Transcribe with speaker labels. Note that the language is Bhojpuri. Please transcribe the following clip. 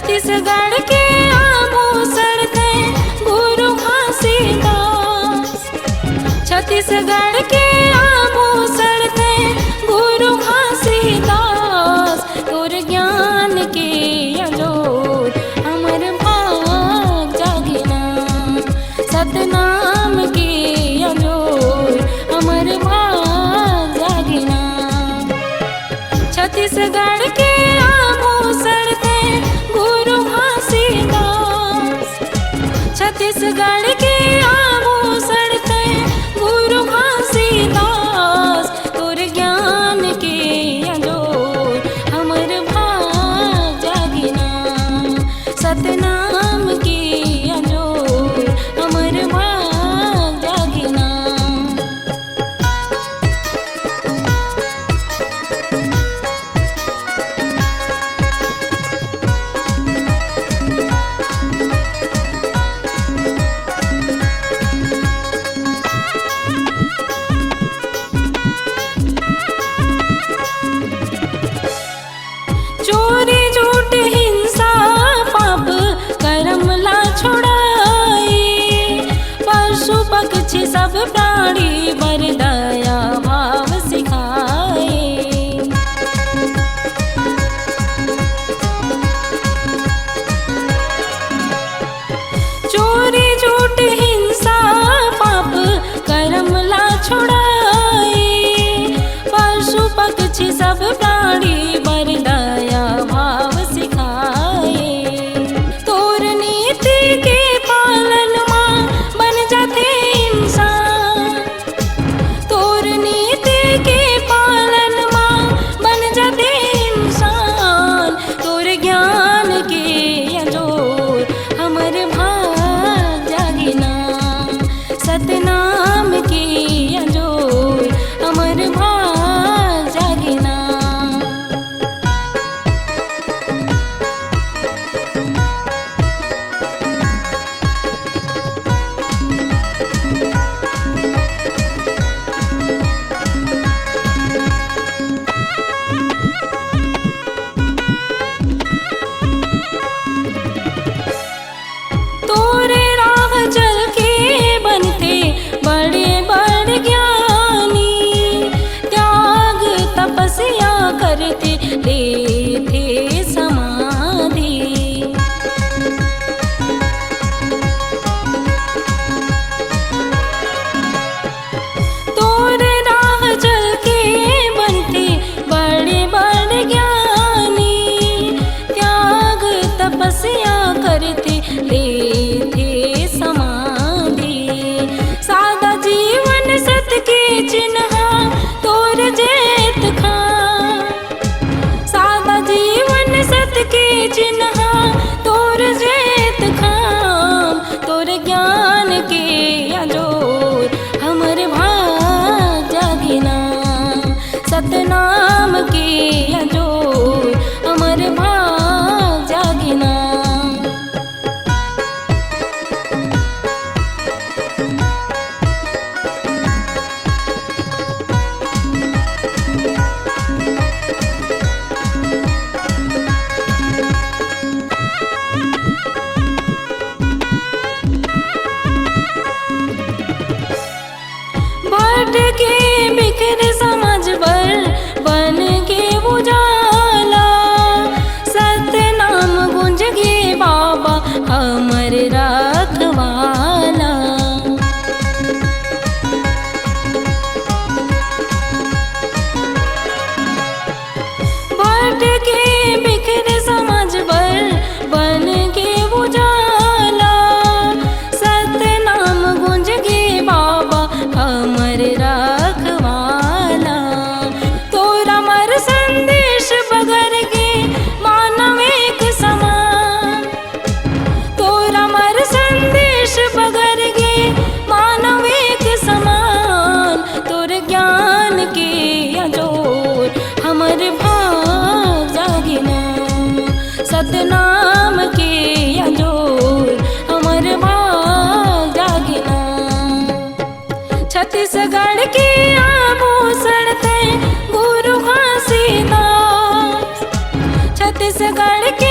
Speaker 1: छत्तीसगढ़ के आभूषण थे गुरु घासीदास। छत्तीसगढ़ के आभूषण थे गुरु घासीदास। तोर ज्ञान के अजोर अमर भाग जागिना। सतनाम के अजोर अमर भाग जागिना। छत्तीसगढ़ के आभूषण थे गुरु घासीदास। छत्तीसगढ़ के आभूषण थे गुरु घासीदास। तोर ज्ञान के अजोर अमर भाग जागिना। सतनाम के अजोर अमर भाग जागिना। चोरी झूठ हिंसा पाप कर्म ला छोड़ाई। पशु पक्षी सब प्राणी बर दया भाव सिखाए। चोरी झूठ हिंसा पाप कर्म ला छोड़ाई। पशु पक्षी सब प्राणी बर दया भाव सिखाए। तोर नीति के पालन मां बन जाते इंसान। तोर नीति के पालन मां बन जाते इंसान। तोर ज्ञान के अजोर अमर भाग जागिना। सतनाम के अजोर अमर भाग जागिना। तोरे राह चल के बनते बड़े बड़े ज्ञानी। त्याग तपस्या करते लेते समाधि। तोरे राह चल के बनते बड़े बड़े ज्ञानी। त्याग तपस्या करते लेते समाधि। सादा जीवन सत के चिन्ह तोर जेत खां। सादा जीवन सत के चिन्ह तोर जेत खां। तोर ज्ञान के अजोर अमर भाग जागिना। सतनाम के अजोर अमर भाग जागिना। बढ़ के बिखर समझ बर बन के उजाला। सतनाम गुंज गे बाबा अमर रखवाला। बढ़ के बिखर समझ बर बन के उजाला। सतनाम गुंज गे बाबा अमर रखवाला। तोरा मर संदेश बगर गे मानव एक समान। तोरा मर संदेश बगर गे मानव एक समान। तोर ज्ञान के अजोर अमर भाग जागिना। सतनाम के अजोर अमर भाग जागिना। छत्तीसगढ़ के आभूषण थे गुरु घासीदास। छत्तीसगढ़ के